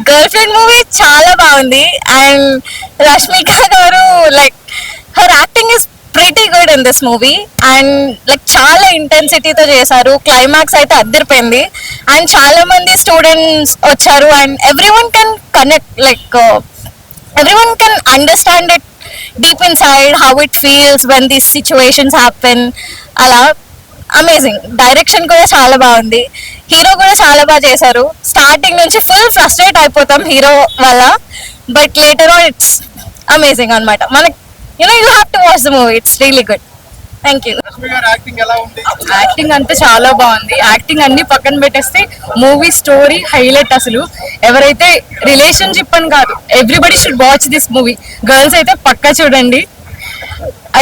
Girl friend movie చాలా బాగుంది and Rashmika గారు like her acting is pretty good in this movie and like చాలా ఇంటెన్సిటీతో చేశారు. క్లైమాక్స్ అయితే అద్దరిపోయింది అండ్ చాలా మంది స్టూడెంట్స్ వచ్చారు and everyone can connect like everyone can understand it deep inside how it feels when these situations happen. అలా amazing. Direction కూడా చాలా బాగుంది. హీరో కూడా చాలా బాగా చేశారు. స్టార్టింగ్ నుంచి ఫుల్ ఫ్రస్ట్రేట్ అయిపోతాం హీరో వల్ల, but later on it's amazing అన్నమాట. మనకి you have to watch the movie, it's really good. Thank you. Acting అంతా చాలా బాగుంది. యాక్టింగ్ అన్ని పక్కన పెట్టేస్తే మూవీ స్టోరీ హైలైట్. అసలు ఎవరైతే రిలేషన్షిప్ అని కాదు, everybody should watch this movie. Girls అయితే పక్కా చూడండి.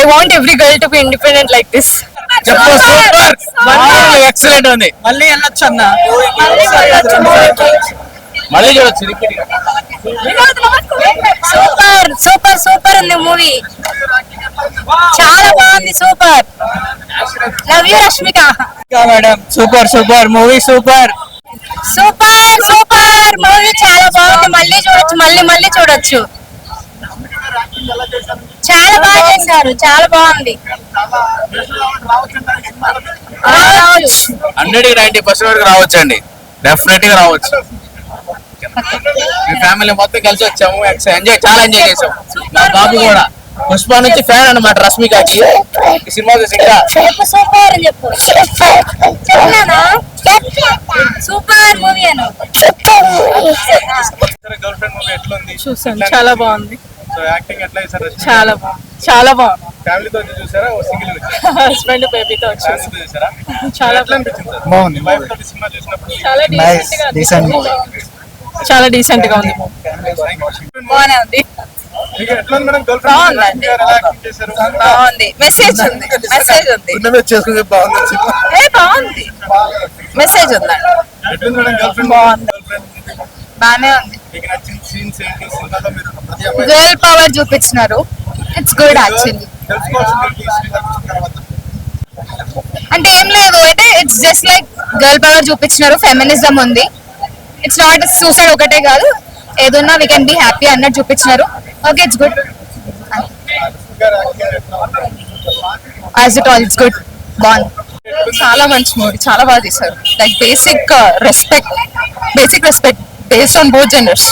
I want every girl to be independent like this. Excellent ఉంది. మళ్ళీ వెళ్ళొచ్చు అన్న, మళ్ళీ చూడొచ్చు. సూపర్ సూపర్ సూపర్ ఉంది మూవీ, చాలా బాగుంది. Super. Love you Rashmika madam. Super super movie, super super super movie, చాలా బాగుంది. మళ్ళీ చూడొచ్చు, మళ్ళీ మళ్ళీ చూడొచ్చు. చాలా బాగా చేశారు, చాలా బాగుంది. 100-90% వరకు రావచ్చండి, డెఫినెట్ గా రావచ్చు. మీ ఫ్యామిలీ మొత్తం కలిసి వచ్చాము, చాలా ఎంజాయ్ చేసాము. మా బాబు కూడా పుష్ప నుంచి ఫ్యాన్ అన్నమాట రష్మికకి. ఈ సినిమా చూసి ఇంకా సూపర్ అని చెప్పు. సూపర్ మూవీ అను. చూసాను, చాలా బాగుంది. చాలా చాలా బాగుంది. ఫ్యామిలీతో చూసారా, సింగిల్ హస్బెండ్ బేబీతో వచ్చారు. చూసారా? చాలా అనిపించింది బాగుంది. వైఫ్ తోటి సినిమా చూసినప్పుడు చాలా చాలా డీసెంట్ గా ఉంది. బాగానే ఉంది. మీకు ఎట్లా ఉంది మేడం? గర్ల్ ఫ్రెండ్ బాగుందండి. ఎలా యాక్టింగ్ చేశారు? బాగుంది. మెసేజ్ ఉంది, మెసేజ్ ఉంది. చేసుకునే బాగుంది సినిమా. బాగుంది, మెసేజ్ ఉందండి. ఎట్లుంది మేడం గర్ల్ ఫ్రెండ్? బాగుంది. గర్ల్ ఫ్రెండ్ బాగానే ఉంది. మీకు నచ్చిన సీన్స్ ఏంటి సినిమాలో? మీరు ప్రతి అమ్మాయి గర్ల్ పవర్ చూపించినారు. It's good actually. తెలుసుకోవాల్సింది ఏంటి ఈ సినిమా చూసిన తర్వాత? అంటే ఏం లేదు, అంటే it's just like girl power చూపించినారు, ఫెమినిజం ఉంది. ఇట్స్ నాట్ సూసైడ్ ఒకటే కాదు, ఏదన్నా వీ కెన్ బి హ్యాపీ అన్నట్టు చూపించినారు. Okay, it's good. As it all it's good, బాగుంది. చాలా మంచి మూవీ, చాలా బాగా తీశారు. Like basic respect based on both genders.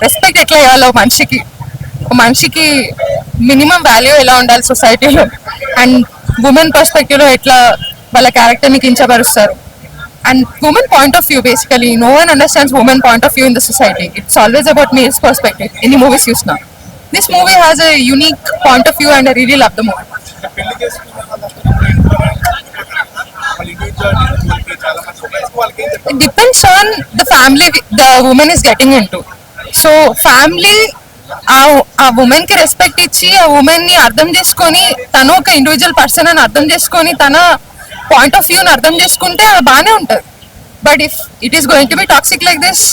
Respect ఎట్లా ఇవ్వాలో మనిషికి మినిమం వాల్యూ ఎలా ఉండాలి సొసైటీలో, అండ్ ఉమెన్ పర్స్పెక్టివ్ లో ఎట్లా వాళ్ళ క్యారెక్టర్ ని కించపరుస్తారు. And woman point of view, basically, no one understands woman point of view in the society. It's always about male's perspective. Any movies you know. This movie has a unique point of view and I really love the movie. పెళ్లి చేసుకున్న వాళ్ళందరూ వాళ్ళ individuality చాలా మంది women's వాళ్ళకి ఏం చెప్తారు? It depends on the family the woman is getting into. So family ఆ ఉమెన్ కి రెస్పెక్ట్ ఇచ్చి ఆ ఉమెన్ ని అర్థం చేసుకొని, తను ఒక ఇండివిజువల్ పర్సన్ అని అర్థం చేసుకొని, తన పాయింట్ ఆఫ్ వ్యూ అర్థం చేసుకుంటే అది బాగానే ఉంటుంది. But if it is going to be toxic like this,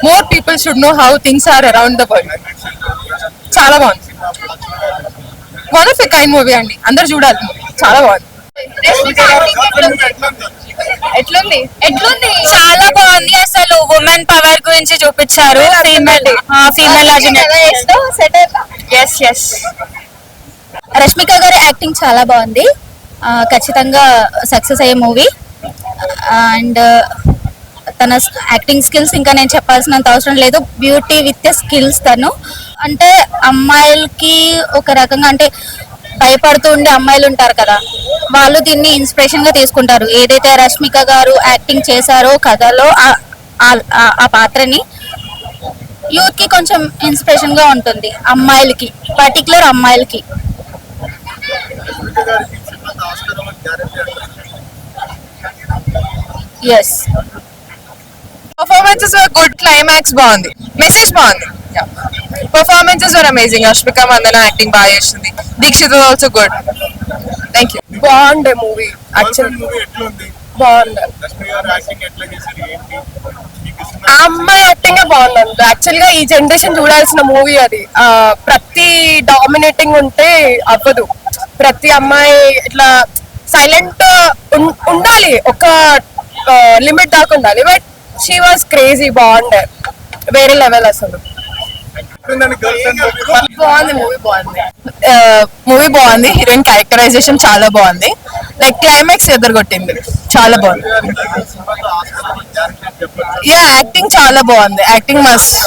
more people should know how things are around the world. చాలా బాగుంది. One of a kind movie అండి, అందరు చూడాలి. చాలా బాగుంది. ఎట్లుంది? చాలా బాగుంది. అసలు ఉమెన్ పవర్ గురించి చూపించారు. ఫీమేల్ రష్మిక గారి యాక్టింగ్ చాలా బాగుంది. ఖచ్చితంగా సక్సెస్ అయ్యే మూవీ. అండ్ తన యాక్టింగ్ స్కిల్స్ ఇంకా నేను చెప్పాల్సినంత అవసరం లేదు. Beauty with skills. తను అంటే అమ్మాయిలకి ఒక రకంగా, అంటే భయపడుతూ ఉండే అమ్మాయిలు ఉంటారు కదా, వాళ్ళు దీన్ని ఇన్స్పిరేషన్ గా తీసుకుంటారు. ఏదైతే రష్మిక గారు యాక్టింగ్ చేశారో కథలో ఆ పాత్రని, యూత్ కి కొంచెం ఇన్స్పిరేషన్ గా ఉంటుంది. అమ్మాయిలకి, పర్టికులర్ అమ్మాయిలకి. Yes. Performances were good. Climax బాగుంది. మెసేజ్ బాగుంది. Performances were amazing. Rashmika Mandanna acting బాగా చేసింది. Dikshit also good. Thank you. బాగుండే మూవీ యాక్చువల్లీ. మూవీ ఎట్లుంది? బాగుంది. రష్మి గారు యాక్టింగ్ ఎట్లా చేశారు ఏంటి? మీకు ఆ అమ్మాయి యాక్టింగ్ బాగుంది. యాక్చువల్ గా ఈ జనరేషన్ చూడాల్సిన మూవీ అది. ప్రతి డామినేటింగ్ ఉంటే అవ్వదు. ప్రతి అమ్మాయి ఇట్లా సైలెంట్ ఉండాలి. ఒక లిమిట్ దాకా ఉండాలి. బట్ షీ వాజ్ క్రేజీ, బాగుండే, వేరే లెవెల్ అసలు. బాగుంది మూవీ బాగుంది. హీరోయిన్ క్యారెక్టరైజేషన్ చాలా బాగుంది. లైక్ క్లైమాక్స్ ఎదురుగొట్టింది, చాలా బాగుంది. యా, యాక్టింగ్ చాలా బాగుంది. Acting must.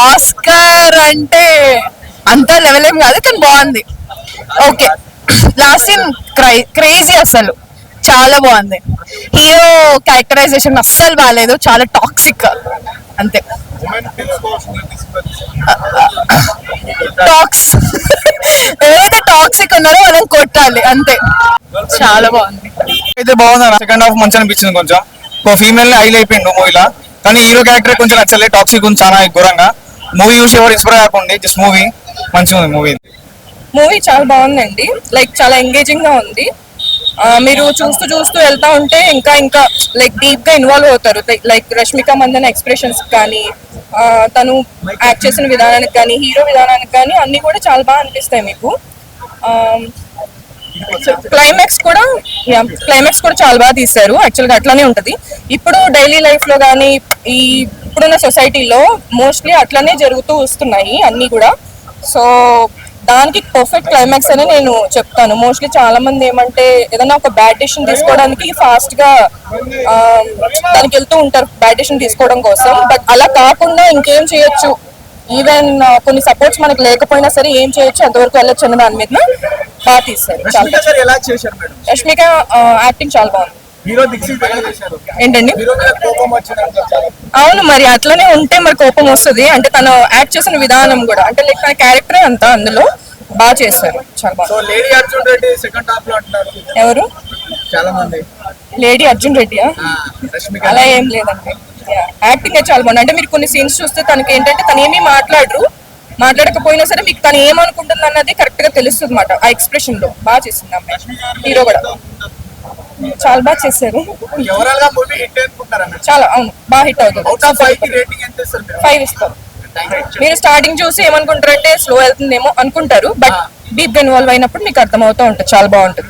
ఆస్కార్ అంటే అంత లెవెల్ ఏం కాదు, కానీ బాగుంది. ఓకే, లాస్ట్ సీన్ క్రేజీ అసలు, చాలా బాగుంది. హీరో క్యారెక్టరైజేషన్ అస్సలు బాగాలేదు, చాలా టాక్సిక్ అంతే. ఎవరైతే టాక్సిక్ ఉన్నారో వాళ్ళని కొట్టాలి అంతే. చాలా బాగుంది. అయితే బాగుంది. సెకండ్ హాఫ్ మంచి అనిపించింది. కొంచెం ఒక ఫీమేల్ హైల్ అయిపోయిండు మూవీలో, కానీ హీరో క్యారెక్టర్ కొంచెం నచ్చలేదు. టాక్సిక్ ఉంది చాలా ఘోరంగా. మూవీ చూసి ఎవరు ఇన్స్పైర్ కాకుండా జస్ట్ మూవీ మంచిగా ఉంది. మూవీ చాలా బాగుందండి. లైక్ చాలా ఎంగేజింగ్ గా ఉంది. మీరు చూస్తూ వెళ్తా ఉంటే ఇంకా లైక్ డీప్ గా ఇన్వాల్వ్ అవుతారు. లైక్ రష్మిక మందన ఎక్స్ప్రెషన్స్ కానీ, తను యాక్ట్ చేసిన విధానానికి కానీ, హీరో విధానానికి కానీ అన్ని కూడా చాలా బాగా అనిపిస్తాయి మీకు. క్లైమాక్స్ కూడా చాలా బాగా తీశారు. యాక్చువల్గా అట్లానే ఉంటది. ఇప్పుడు డైలీ లైఫ్ లో కానీ, ఇప్పుడున్న సొసైటీలో మోస్ట్లీ అట్లానే జరుగుతూ వస్తున్నాయి అన్ని కూడా. సో దానికి పర్ఫెక్ట్ క్లైమాక్స్ అని నేను చెప్తాను. మోస్ట్లీ చాలా మంది ఏమంటే ఏదైనా ఒక బ్యాడ్ డెసిషన్ తీసుకోవడానికి ఫాస్ట్ గా దానికి వెళ్తూ ఉంటారు, బ్యాడ్ డెసిషన్ తీసుకోవడం కోసం. బట్ అలా కాకుండా ఇంకేం చేయొచ్చు, ఈవెన్ కొన్ని సపోర్ట్స్ మనకు లేకపోయినా సరే ఏం చేయొచ్చు, అంతవరకు వెళ్ళొచ్చు అన్న దాని మీద బాగా తీస్తారు. రష్మిక యాక్టింగ్ చాలా బాగుంది. ఏంటండి? అవును, మరి అట్లనే ఉంటే మరి కోపం వస్తుంది. అంటే తను యాక్ట్ చేసిన విధానం కూడా, అంటే లైక్ తన క్యారెక్టర్ అంతా అందులో బాగా చేస్తారు. చాలా బాగా. ఎవరు? లేడీ అర్జున్ రెడ్డియా? అలా ఏం లేదండి. యాక్టింగ్ చాలా బాగుంది. అంటే మీరు కొన్ని సీన్స్ చూస్తే తనకి ఏంటంటే తను ఏమీ మాట్లాడకపోయినా సరే మీకు తను ఏమనుకుంటుంది అన్నది కరెక్ట్ గా తెలుస్తుంది అన్నమాట. ఆ ఎక్స్ప్రెషన్ లో బాగా చేసింది అమ్మాయి. హీరో కూడా చాలా బాగా చేశారు. చాలా, అవును, బాగా హిట్ అవుతుంది. 5 ఇస్తారు. మీరు స్టార్టింగ్ చూసి ఏమనుకుంటారంటే స్లో వెళ్తుందేమో అనుకుంటారు, బట్ డీప్ ఇన్వాల్వ్ అయినప్పుడు మీకు అర్థమవుతూ ఉంటుంది. చాలా బాగుంటుంది.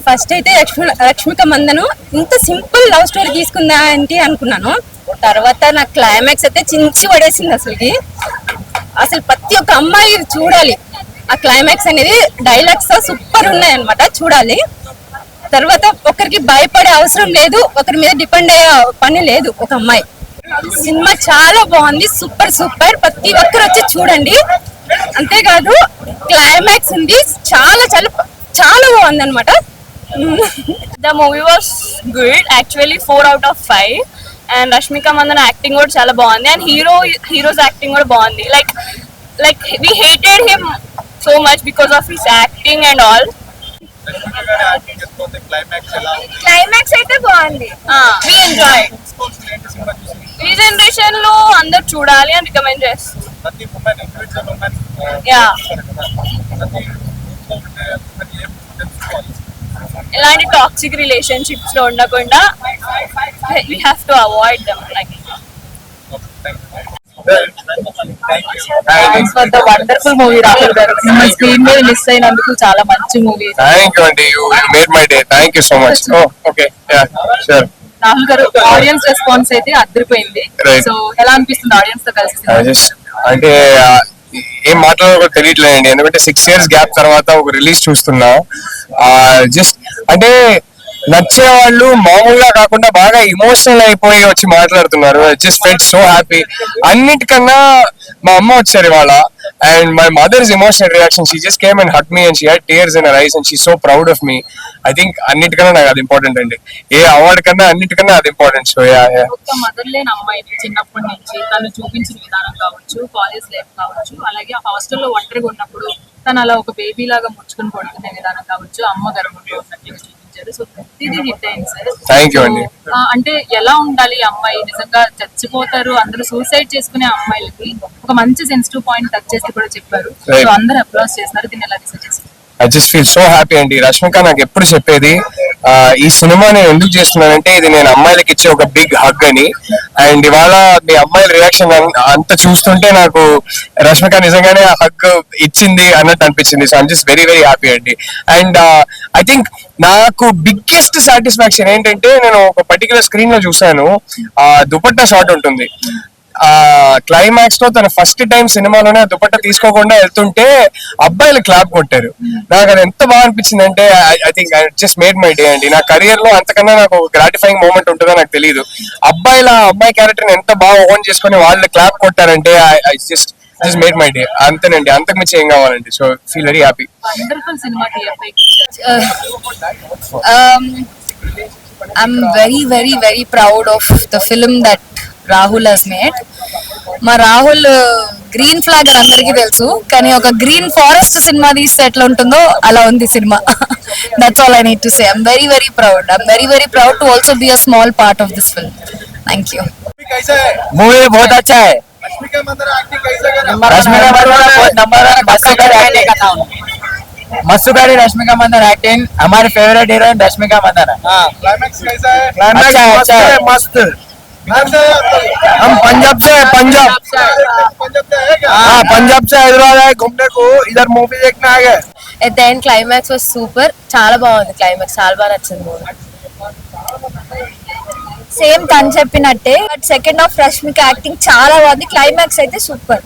ఫస్ట్ అయితే రష్మిక మందను ఇంత సింపుల్ లవ్ స్టోరీ తీసుకుందా ఏంటి అనుకున్నాను. తర్వాత నా క్లైమాక్స్ అయితే చించి పడేసింది. అసలు ప్రతి ఒక్క అమ్మాయి చూడాలి. ఆ క్లైమాక్స్ అనేది డైలాగ్స్ సూపర్ ఉన్నాయి అన్నమాట, చూడాలి. తర్వాత ఒకరికి భయపడే అవసరం లేదు, ఒకరి మీద డిపెండ్ అయ్యే పని లేదు. ఒక అమ్మాయి సినిమా చాలా బాగుంది, సూపర్. ప్రతి ఒక్కరు వచ్చి చూడండి. అంతేకాదు క్లైమాక్స్ ఉంది, చాలా చాలా చాలా బాగుంది అనమాట. The movie was good, actually 4 out of 5. And Rashmika Mandanna acting కూడా చాలా బాగుంది. And hero's acting కూడా బాగుంది. Like we hated him so much because of his acting and all. Climax అయితే బాగుంది. We enjoyed. ఈ జనరేషన్ లో అందరు చూడాలి అని రికమెండ్ చేస్తాం. Yeah. ఎలాంటి టాక్సిక్ రిలేషన్షిప్స్ లో ఉండకుండా we have to avoid them. Like for the wonderful movie Rahul గారు. స్క్రీన్ మీద మిస్ అయినందుకు చాలా మంచి movie. Thank you, Andy. You made my day. Thank you so much. Oh, okay. Yeah, sure. Rahul గారు, audience response అయితే అదిరిపోయింది. Right. సో ఎలా అనిపిస్తుంది ఆడియన్స్ తో కలిసి? అంటే ఏం మాట్లాడాలో కూడా తెలియట్లేదండి. ఎందుకంటే 6 years గ్యాప్ తర్వాత ఒక రిలీజ్ చూస్తున్నా. జస్ట్ అంటే నచ్చే వాళ్ళు మామూలుగా కాకుండా బాగా ఇమోషనల్ అయిపోయి వచ్చి మాట్లాడుతున్నారు. Just felt so happy. అన్నిటికన్నా మా అమ్మ వచ్చారు ఇవాళ, and my mother's emotional reaction, she just came and hug me and she had tears in her ice and she so proud of me. I think అన్నిటికన్నా నాకు అది ఇంపార్టెంట్ అండి. ఏ award కన్నా అన్నిటికన్నా అది ఇంపార్టెంట్. సో ఒక మదర్ లేని అమ్మాయి చిన్నప్పటి నుంచి తను చూపించిన విధానం కావచ్చు, కాలేజ్ లైఫ్ కావచ్చు, అలాగే హాస్టల్లో ఒంటరిగా ఉన్నప్పుడు తను అలా ఒక బేబీ లాగా ముచ్చుకుని పడుకునే విధానం కావచ్చు, అమ్మ గర్భంలో ఉన్నట్టుగా చూపించారు. సో ప్రతిదీ హిట్ అయింది సార్. థ్యాంక్ యూ అండి. అంటే ఎలా ఉండాలి అమ్మాయి, నిజంగా చచ్చిపోతారు అందరూ సూసైడ్ చేసుకునే అమ్మాయిలకి ఒక మంచి సెన్సిటివ్ పాయింట్ టచ్ చేసి కూడా చెప్పారు. సో అందరూ అప్లాస్ చేస్తున్నారు. దీన్ని ఎలా రిసర్చ్ చేస్తారు? I just feel so happy అండి. రష్మిక నాకు ఎప్పుడు చెప్పేది, ఈ సినిమా నేను ఎందుకు చేస్తున్నానంటే ఇది నేను అమ్మాయిలకి ఇచ్చే ఒక బిగ్ హగ్ అని. అండ్ ఇవాళ మీ అమ్మాయిల రియాక్షన్ అంతా చూస్తుంటే నాకు రష్మిక నిజంగానే ఆ హగ్ ఇచ్చింది అన్నట్టు అనిపించింది. So I'm just very very happy అండి. అండ్ ఐ థింక్ నాకు బిగ్గెస్ట్ సాటిస్ఫాక్షన్ ఏంటంటే నేను ఒక పర్టికులర్ స్క్రీన్ లో చూసాను, దుపట్టా షాట్ ఉంటుంది. క్లైమాక్స్ లో తన ఫస్ట్ టైం సినిమాలోనే దుపట్టా తీసుకోకుండా వెళ్తుంటే అబ్బాయిలు క్లాప్ కొట్టారు. నాకు అది ఎంత బాగా అనిపించింది అంటే I think I just made my day అండి. నా కెరియర్ లో అంతకన్నా నాకు గ్రాటిఫైయింగ్ మూమెంట్ ఉంటుందో నాకు తెలియదు. అమ్మాయి క్యారెక్టర్ ఎంత బాగా ఓన్ చేసుకొని వాళ్ళు క్లాప్ కొట్టారంటే I just made my day. అంతేనండి, అంతకు మించి ఏం కావాలండి. So feel very happy. I'm very, very, very proud of the film that Rahul has made. మా రాహుల్ గ్రీన్ ఫ్లాగ్ అని అందరికీ తెలుసు, కానీ ఒక గ్రీన్ ఫారెస్ట్ సినిమా తీస్తే ఎట్లా ఉంటుందో అలా ఉంది cinema. That's all I need to say. I'm very very proud. I'm very very proud to also be a small part of this film. Thank you. कैसा है? मूवी बहुत अच्छा है. रश्मिका मंदाना एक्टिंग कैसा करा? रश्मिका मंदाना बहुत नंबर मस्तु करी रश्मिका मंदाना एक्टिंग. हमारे फेवरेट हीरोइन रश्मिका मंदाना. हाँ, क्लाइमैक्स कैसा है? अच्छा है मस्त. कहाँ से है आप लोग? हम पंजाब से है. पंजाब पंजाब से है क्या? हाँ, पंजाब से हैदराबाद आए घूमने को, इधर मूवी देखने आ गए. At the end climax was super. చాలా బాగుంది క్లైమాక్స్, చాలా బాగా నచ్చింది మూవీ. సేమ్ తను చెప్పినట్టే, but second half Rashmika acting చాలా బాగుంది. క్లైమాక్స్ అయితే సూపర్.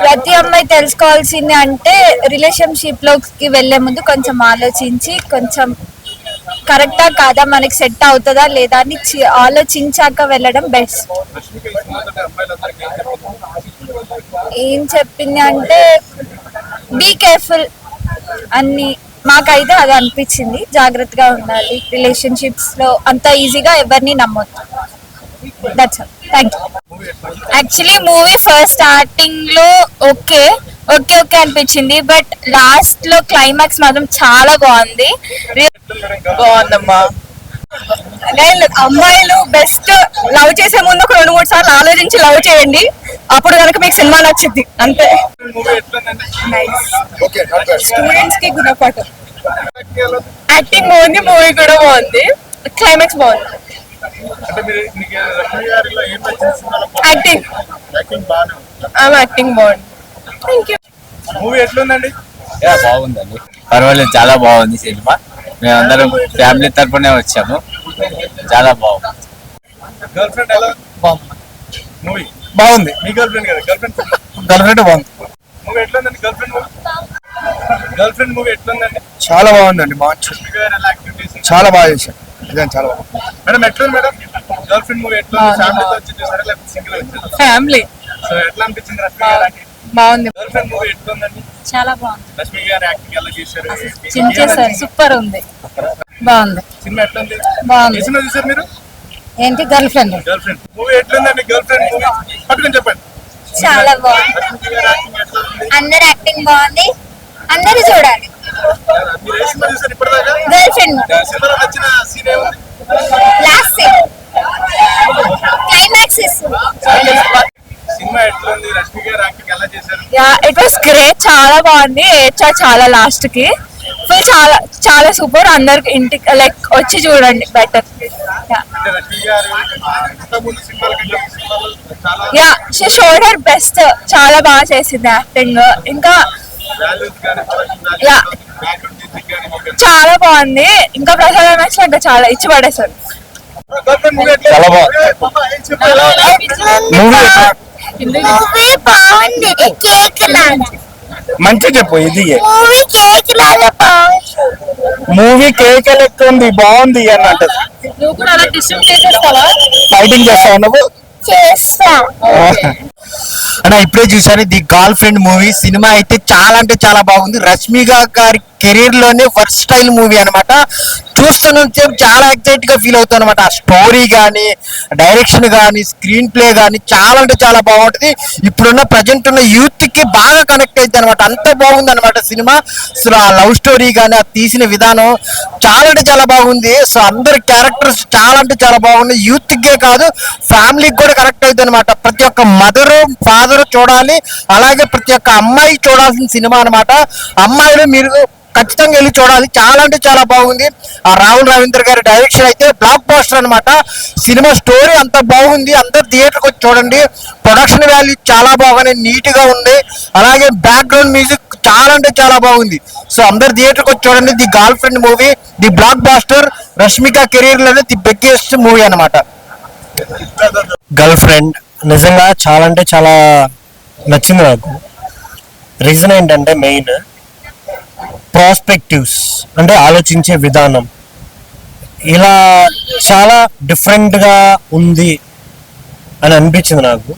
ప్రతి అమ్మాయి తెలుసుకోవాల్సింది అంటే రిలేషన్షిప్ లోకి వెళ్లే ముందు కొంచెం ఆలోచించి, కొంచెం కరెక్టా కాదా, మనకి సెట్ అవుతుందా లేదా అని ఆలోచించాక వెళ్ళడం బెస్ట్. ఏం చెప్పింది అంటే బీ కేర్ఫుల్ అన్ని. మాకైతే అది అనిపించింది, జాగ్రత్తగా ఉండాలి రిలేషన్షిప్స్ లో, అంత ఈజీగా ఎవరిని నమ్మొద్దు. That's all. Thank you. Actually movie first starting లో ఓకే అనిపించింది, బట్ లాస్ట్ లో క్లైమాక్స్ మాత్రం చాలా బాగుంది. బాగుందమ్మా. అమ్మాయిలు బెస్ట్ లవ్ చేసే ముందు ఒక 2-3 సార్లు ఆలోచించి లవ్ చేయండి, అప్పుడు కనుక మీకు సినిమా నచ్చింది. అంతే. मूवी ఎట్లుందండి? ఓకే, స్టూడెంట్స్ కి గుణపాఠం. యాక్టింగ్ బాగుంది, మూవీ కూడా బాగుంది, క్లైమాక్స్ బాగుంది. అంటే మీరు మీకు రష్మి గారిలో ఏం నచ్చింది సినిమాలో? యాక్టింగ్ బాగానే ఉంది. ఆమె యాక్టింగ్ బాగుంది. Thank you. మూవీ ఎట్లుందండి? బాగుందండి, పర్వాలేదు, చాలా బాగుంది సినిమా. మేమందరం ఫ్యామిలీ తరపునే వచ్చాము, చాలా బాగుంది. గర్ల్ ఫ్రెండ్ ఎలా బాగుంది. మూవీ బాగుంది. మీ గర్ల్ ఫ్రెండ్ కదా? గర్ల్ ఫ్రెండ్ బాగుంది. మూవీ ఎట్లుందండి? గర్ల్ ఫ్రెండ్ మూవీ ఎట్లుందండి? చాలా బాగుందండి, రష్మిక గారు ఎలా యాక్టింగ్ చేసింది? చాలా బాగా చేశారు. చాలా బాగుంది మేడం. ఎట్లుంది మేడం గర్ల్ ఫ్రెండ్ మూవీ? ఎట్లుంది? ఫ్యామిలీతో వచ్చి చూసారా లేకపోతే సింగిల్ వచ్చారా? ఫ్యామిలీ సో ఎట్లా అనిపించింది రష్మిక గారు యాక్టింగ్? బాగుంది, గర్ల్ ఫ్రెండ్ మూవీ ఎట్లుందండి? చాలా బాగుంది. రష్మిక గారు యాక్టింగ్ ఎలా చేశారు? చేశారు, సూపర్ ఉంది, బాగుంది. సినిమా ఎట్లుంది? బాగుంది. ఏ సినిమా చూసారు మీరు? ఏంటి girlfriend? Girlfriend movie ఎట్లుందండి? గర్ల్ ఫ్రెండ్ మూవీ పట్టుకొని చెప్పండి. చాలా బాగుంది, రష్మిక గారు యాక్టింగ్ ఎట్లా ఉంది? అందరు యాక్టింగ్ బాగుంది, అందరూ చూడాలి. మీరు ఏ సినిమా చూసారు ఇప్పటిదాకా? గర్ల్ ఫ్రెండ్ సినిమాలో నచ్చిన సీన్ ఏముంది? లాస్ట్ సీన్ క్లైమాక్స్ సినిమా ఎట్లుంది? రష్మిక గారు యాక్టింగ్ ఎలా చేశారు? ఇట్ వాస్ గ్రేట్, చాలా బాగుంది. చాలా లాస్ట్ కి ఫుల్ చాలా సూపర్. అందరికి ఇంటికి లైక్ వచ్చి చూడండి, బెటర్. అంటే రష్మిక గారు ఇంతకుముందు సినిమాల కంటే ఈ సినిమాలో చాలా yeah she showed her best, చాలా బాగా చేసింది యాక్టింగ్. ఇంకా వాల్యూస్ కానీ యా బ్యాక్గ్రౌండ్ మ్యూజిక్ కానీ మీకు చాలా బాగుంది. ఇంకా ప్రసాద్ మ్యాచ్ ఇంకా చాలా ఇచ్చి పడేశారు. గర్ల్ ఫ్రెండ్ మూవీ ఎట్లా? చాలా బాగుంది. ఏ పాపా, ఏం చెప్పాలి? మూవీ బాగుంది, కేక్ లాగా. మంచిగా చెప్పు. ఇది మూవీ కేక్ లాగా బాగుంది. మూవీ కేక్ లెక్క ఉంది, బాగుంది అన్నట్టు. నువ్వు కూడా అలా డిస్టర్బ్ చేసేస్తావా? ఫైటింగ్ చేస్తావు నువ్వు? చేస్తా. అన్న ఇప్పుడే చూసాను the girlfriend movie. Cinema అయితే చాలా అంటే చాలా బాగుంది. రష్మిక గారి కెరీర్ లోనే ఫస్ట్ స్టైల్ మూవీ అనమాట. చూస్తున్న చాలా ఎక్సైట్ గా ఫీల్ అవుతాను అనమాట. ఆ స్టోరీ కానీ, డైరెక్షన్ కానీ, స్క్రీన్ ప్లే కానీ చాలా అంటే చాలా బాగుంటుంది. ఇప్పుడున్న ప్రజెంట్ ఉన్న యూత్ కి బాగా కనెక్ట్ అయింది అనమాట. అంత బాగుంది అనమాట సినిమా. అసలు ఆ లవ్ స్టోరీ కానీ, ఆ తీసిన విధానం చాలా అంటే చాలా బాగుంది. సో అందరి క్యారెక్టర్స్ చాలా అంటే చాలా బాగున్నాయి. యూత్ కే కాదు, ఫ్యామిలీకి కూడా కరెక్ట్ అవుతుంది అనమాట. ప్రతి ఒక్క మదరు ఫాదర్ చూడాలి, అలాగే ప్రతి ఒక్క అమ్మాయి చూడాల్సిన సినిమా అనమాట. అమ్మాయిలు మీరు ఖచ్చితంగా వెళ్ళి చూడాలి. చాలా అంటే చాలా బాగుంది. ఆ రాహుల్ రవీంద్ర గారి డైరెక్షన్ అయితే బ్లాక్ బాస్టర్ అన్నమాట. సినిమా స్టోరీ అంత బాగుంది. అందరు థియేటర్కి వచ్చి చూడండి. ప్రొడక్షన్ వాల్యూ చాలా బాగానే నీట్ గా ఉంది. అలాగే బ్యాక్గ్రౌండ్ మ్యూజిక్ చాలా అంటే చాలా బాగుంది. సో అందరు థియేటర్కి వచ్చి చూడండి. The girlfriend movie, the blockbuster, Rashmika career లోనే ది బిగ్గెస్ట్ మూవీ అన్నమాట. గర్ల్ ఫ్రెండ్ నిజంగా చాలా అంటే చాలా నచ్చింది నాకు. రీజన్ ఏంటంటే మెయిన్ ప్రాస్పెక్టివ్స్, అంటే ఆలోచించే విధానం ఇలా చాలా డిఫరెంట్ గా ఉంది అని అనిపించింది నాకు.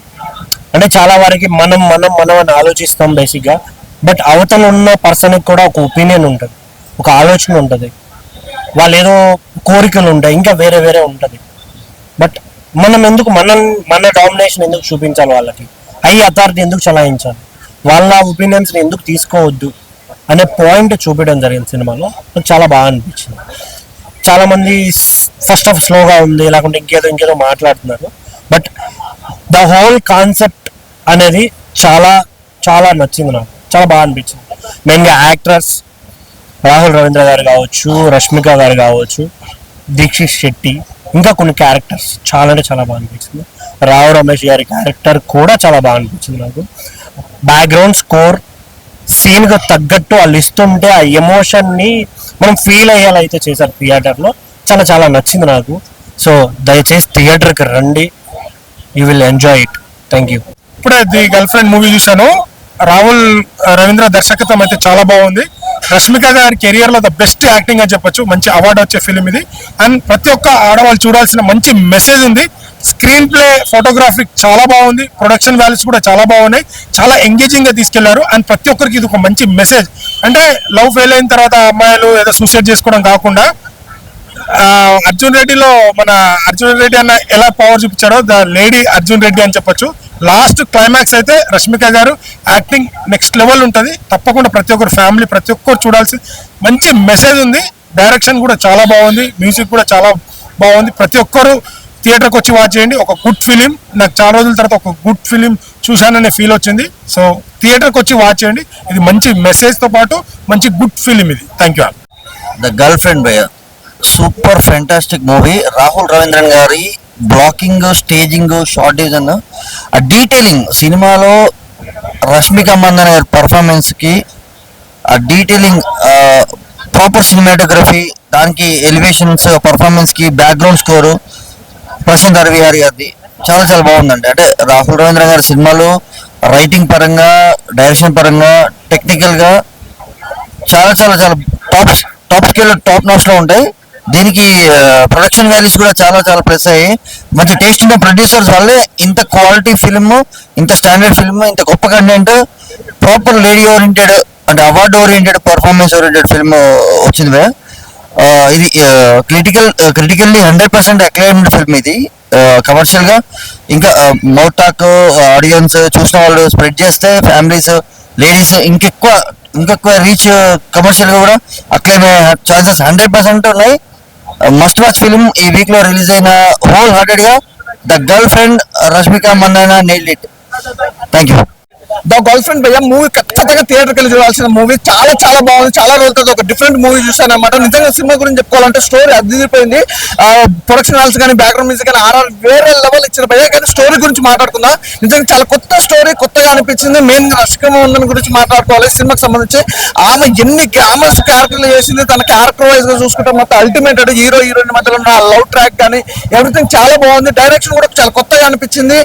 అంటే చాలా వరకు మనం మనం మనం అని ఆలోచిస్తాం బేసిక్ గా, బట్ అవతల ఉన్న పర్సన్ కూడా ఒక ఒపీనియన్ ఉంటుంది, ఒక ఆలోచన ఉంటుంది, వాళ్ళు ఏదో కోరికలు ఉంటాయి, ఇంకా వేరే వేరే ఉంటుంది. బట్ మనం ఎందుకు మన డామినేషన్ ఎందుకు చూపించాలి, వాళ్ళకి అథారిటీ ఎందుకు చలాయించాలి, వాళ్ళ ఒపీనియన్స్ ఎందుకు తీసుకోవద్దు అనే పాయింట్ చూపించడం జరిగింది సినిమాలో. నాకు చాలా బాగా అనిపించింది. చాలా మంది ఫస్ట్ ఆఫ్ స్లోగా ఉంది, లేకుంటే ఇంకేదో మాట్లాడుతున్నారు, బట్ ద హోల్ కాన్సెప్ట్ అనేది చాలా చాలా నచ్చింది నాకు. చాలా బాగా అనిపించింది. మెయిన్గా యాక్టర్స్ రాహుల్ రవీంద్ర గారు కావచ్చు, రష్మిక గారు కావచ్చు, దీక్షిత్ శెట్టి, ఇంకా కొన్ని క్యారెక్టర్స్ చాలా అంటే చాలా బాగా అనిపించింది. రావు రమేష్ గారి క్యారెక్టర్ కూడా చాలా బాగా అనిపించింది నాకు. బ్యాక్గ్రౌండ్ స్కోర్ సీన్గా తగ్గట్టు వాళ్ళు ఇస్తుంటే ఆ ఎమోషన్ని మనం ఫీల్ అయ్యేలా అయితే చేశారు థియేటర్లో. చాలా చాలా నచ్చింది నాకు. సో దయచేసి థియేటర్కి రండి, you will enjoy it. Thank you. ఇప్పుడే ది గర్ల్ ఫ్రెండ్ మూవీ చూశాను. రాహుల్ రవీంద్ర దర్శకత్వం అయితే చాలా బాగుంది. రష్మిక గారి కెరియర్ లో ద బెస్ట్ యాక్టింగ్ అని చెప్పొచ్చు. మంచి అవార్డు వచ్చే ఫిలిం ఇది. అండ్ ప్రతి ఒక్క ఆడవాళ్ళు చూడాల్సిన మంచి మెసేజ్ ఉంది. స్క్రీన్ ప్లే, ఫోటోగ్రఫీ చాలా బాగుంది. ప్రొడక్షన్ వాల్యూస్ కూడా చాలా బాగున్నాయి. చాలా ఎంగేజింగ్ గా తీసుకెళ్లారు. అండ్ ప్రతి ఒక్కరికి ఇది ఒక మంచి మెసేజ్. అంటే లవ్ ఫెయిల్ అయిన తర్వాత అమ్మాయిలు ఏదో సూసైడ్ చేసుకోవడం కాకుండా అర్జున్ రెడ్డిలో మన అర్జున్ రెడ్డి అన్న ఎలా పవర్ చూపించాడో ద లేడీ అర్జున్ రెడ్డి అని చెప్పొచ్చు. లాస్ట్ క్లైమాక్స్ అయితే రష్మిక గారు యాక్టింగ్ నెక్స్ట్ లెవెల్ ఉంటుంది. తప్పకుండా ప్రతి ఒక్కరు ఫ్యామిలీ ప్రతి ఒక్కరు చూడాల్సి మంచి మెసేజ్ ఉంది. డైరెక్షన్ కూడా చాలా బాగుంది. మ్యూజిక్ కూడా చాలా బాగుంది. ప్రతి ఒక్కరు థియేటర్కి వచ్చి వాచ్ చేయండి. ఒక గుడ్ ఫిలిం. నాకు చాలా రోజుల తర్వాత ఒక గుడ్ ఫిలిం చూశాననే ఫీల్ వచ్చింది. సో థియేటర్కి వచ్చి వాచ్ చేయండి. ఇది మంచి మెసేజ్తో పాటు మంచి గుడ్ ఫిలిం ఇది. Thank you. The girl friend భయ్య super fantastic movie. Rahul Ravindran గారి బ్లాకింగ్, స్టేజింగ్, షార్ట్ డివిజన్, ఆ డీటెయిలింగ్ సినిమాలో రష్మిక మందన గారి పర్ఫార్మెన్స్కి ఆ డీటెయిలింగ్, ప్రాపర్ సినిమాటోగ్రఫీ, దానికి ఎలివేషన్స్, పర్ఫార్మెన్స్కి బ్యాక్గ్రౌండ్ స్కోరు ప్రశాంత్ అరవిహారి గారిది చాలా చాలా బాగుందండి. అంటే రాహుల్ రవీంద్ర గారి సినిమాలు రైటింగ్ పరంగా, డైరెక్షన్ పరంగా, టెక్నికల్గా చాలా చాలా చాలా టాప్ స్కేల్, టాప్ నాచ్లో ఉంటాయి. దీనికి ప్రొడక్షన్ వాల్యూస్ కూడా చాలా చాలా ప్లస్ అయ్యి మంచి టేస్ట్ ఉన్న ప్రొడ్యూసర్స్ వల్లే ఇంత క్వాలిటీ ఫిల్మ్, ఇంత స్టాండర్డ్ ఫిల్మ్, ఇంత గొప్ప కంటెంట్, ప్రాపర్ లేడీ ఓరియంటెడ్ అంటే award oriented, performance oriented film వచ్చింది భయ్య. ఇది క్రిటికల్లీ 100% అక్లైమ్డ్ ఫిల్మ్ ఇది. కమర్షియల్ గా ఇంకా మౌత్ టాక్, ఆడియన్స్ చూసిన వాళ్ళు స్ప్రెడ్ చేస్తే ఫ్యామిలీస్, లేడీస్ ఇంకెక్కువ రీచ్ కమర్షియల్ గా కూడా అక్లైమ్ అయ్యే ఛాన్సెస్ 100% ఉన్నాయి. Must watch film. ఈ వీక్ లో రిలీజ్ అయిన హోల్ హార్టెడ్ గా the girl friend Rashmika Mandanna nailed it. Thank you. The girl friend భయ్య మూవీ ఖచ్చితంగా థియేటర్కి వెళ్ళి చూడాల్సిన మూవీ. చాలా చాలా బాగుంది. చాలా రోజుల తర్వాత ఒక డిఫరెంట్ మూవీ చూసాను అనమాట. నిజంగా సినిమా గురించి చెప్పుకోవాలంటే స్టోరీ అదిరిపోయింది. ప్రొడక్షన్ వాల్యూస్ కానీ, బ్యాక్గ్రౌండ్ మ్యూజిక్ కానీ వేరే లెవెల్ ఇచ్చిన భయ్య. కానీ స్టోరీ గురించి మాట్లాడుకుందాం. నిజంగా చాలా కొత్త స్టోరీ, కొత్తగా అనిపించింది. మెయిన్ రష్మిక మందన గురించి మాట్లాడుకోవాలి. సినిమాకి సంబంధించి ఆమె ఎన్ని గ్లామర్స్ క్యారెక్టర్లు చేసింది, తన క్యారెక్టర్ వైజ్ గా చూసుకుంటే మొత్తం అల్టిమేట్. హీరో హీరోయిన్ మధ్యలో ఉన్న లవ్ ట్రాక్ కానీ ఎవ్రీథింగ్ చాలా బాగుంది. డైరెక్షన్ కూడా చాలా కొత్తగా అనిపించింది.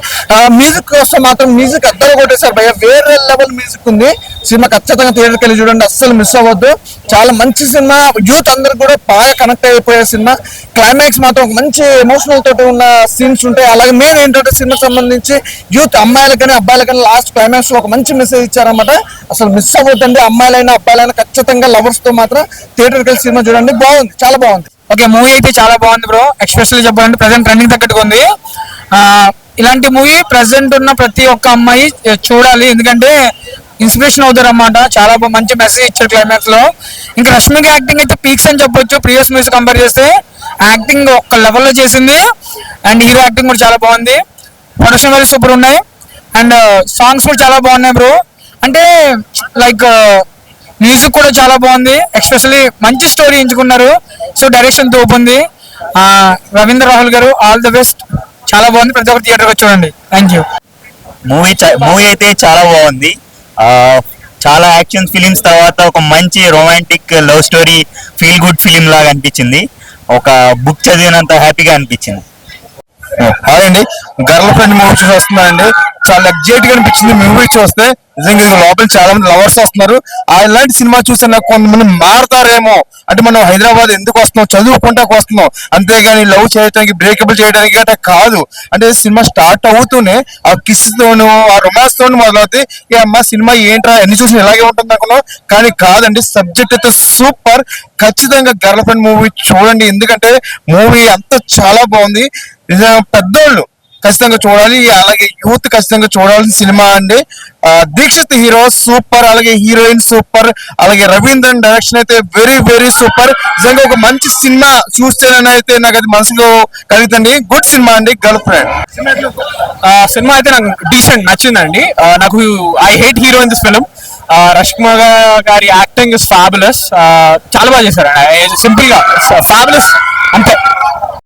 మ్యూజిక్ వస్తే మాత్రం మ్యూజిక్ అద్దరు కొట్టేశారు భయ్య. వేరే లెవెల్ మ్యూజిక్ ఉంది. సినిమా ఖచ్చితంగా థియేటర్కి వెళ్ళి చూడండి, అస్సలు మిస్ అవ్వద్దు. చాలా మంచి సినిమా. యూత్ అందరికి కూడా బాగా కనెక్ట్ అయిపోయే సినిమా. క్లైమాక్స్ మాత్రం ఒక మంచి ఎమోషనల్ తోటి ఉన్న సీన్స్ ఉంటాయి. అలాగే మెయిన్ ఏంటంటే సినిమా సంబంధించి యూత్ అమ్మాయిలకు కానీ అబ్బాయిలకు కానీ లాస్ట్ క్లైమాక్స్ లో ఒక మంచి మెసేజ్ ఇచ్చారన్నమాట. అసలు మిస్ అవ్వద్దండి. అమ్మాయిలైనా అబ్బాయిలైనా ఖచ్చితంగా లవర్స్ తో మాత్రం థియేటర్కి వెళ్ళి సినిమా చూడండి. బాగుంది, చాలా బాగుంది. ఓకే, మూవీ అయితే చాలా బాగుంది బ్రో. ఎక్స్పెషల్లీ చెప్పాలంటే ప్రజెంట్ ట్రెండింగ్ తగ్గట్టుగా ఉంది. ఇలాంటి మూవీ ప్రజెంట్ ఉన్న ప్రతి ఒక్క అమ్మాయి చూడాలి. ఎందుకంటే ఇన్స్పిరేషన్ అవుతారు అన్నమాట. చాలా మంచి మెసేజ్ ఇచ్చారు క్లైమాక్స్ లో. ఇంకా రష్మిక యాక్టింగ్ అయితే పీక్స్ అని చెప్పొచ్చు. ప్రీవియస్ మూవీస్ కంపేర్ చేస్తే యాక్టింగ్ ఒక లెవెల్లో చేసింది. అండ్ హీరో యాక్టింగ్ కూడా చాలా బాగుంది. ప్రొడక్షన్ వాల్యూస్ సూపర్ ఉన్నాయి. అండ్ సాంగ్స్ కూడా చాలా బాగున్నాయి బ్రో. అంటే లైక్ మ్యూజిక్ కూడా చాలా బాగుంది, ఎక్స్పెషల్లీ మంచి స్టోరీ ఎంచుకున్నారు. సో డైరెక్షన్ తోపుంది. రవీంద్ర రాహుల్ గారు ఆల్ ది బెస్ట్. చాలా బాగుంది, ప్రతి ఒక్క థియేటర్ వచ్చి చూడండి. Thank you. మూవీ అయితే చాలా బాగుంది. చాలా యాక్షన్ ఫిలిమ్స్ తర్వాత ఒక మంచి romantic love story feel good film లాగా అనిపించింది. ఒక బుక్ చదివినంత హ్యాపీగా అనిపించింది. హాయ్ అండి, గర్ల్ ఫ్రెండ్ మూవీ చూసి వస్తున్నానండి. చాలా ఎగ్జైట్ గా అనిపించింది మూవీ చూస్తే. నిజంగా లోపల చాలా మంది లవర్స్ వస్తున్నారు. అలాంటి సినిమా చూస్తే నాకు కొంతమంది మారతారేమో, అంటే మనం హైదరాబాద్ ఎందుకు వస్తున్నాం, చదువుకుంటాకు వస్తున్నాం, అంతేగాని లవ్ చేయడానికి బ్రేకబుల్ చేయడానికి గట్రా కాదు. అంటే సినిమా స్టార్ట్ అవుతూనే ఆ కిస్ తోను ఆ రొమాన్స్ తోను మొదలవుతాయి. ఈ అమ్మ సినిమా ఏంట్రా ఎన్ని చూసిన ఇలాగే ఉంటుంది అనుకున్నాం, కానీ కాదండి. సబ్జెక్ట్ అయితే సూపర్. ఖచ్చితంగా గర్ల్ ఫ్రెండ్ మూవీ చూడండి, ఎందుకంటే మూవీ అంతా చాలా బాగుంది. నిజంగా పెద్దోళ్ళు ఖచ్చితంగా చూడాలి, అలాగే యూత్ ఖచ్చితంగా చూడాల్సిన సినిమా అండి. దీక్షిత్ హీరో సూపర్, అలాగే హీరోయిన్ సూపర్, అలాగే రవీంద్రన్ డైరెక్షన్ అయితే వెరీ వెరీ సూపర్. నిజంగా ఒక మంచి సినిమా చూస్తేనైతే నాకు అది మనసులో కలుగుతుంది. గుడ్ సినిమా అండి గర్ల్ ఫ్రెండ్. సినిమా అయితే నాకు డీసెంట్ నచ్చిందండి. నాకు I hate hero in this film. Rashmika గారి యాక్టింగ్ ఇస్ ఫ్యాబులస్. చాలా బాగా చేశారు. సింపుల్ గా ఫ్యాబులస్.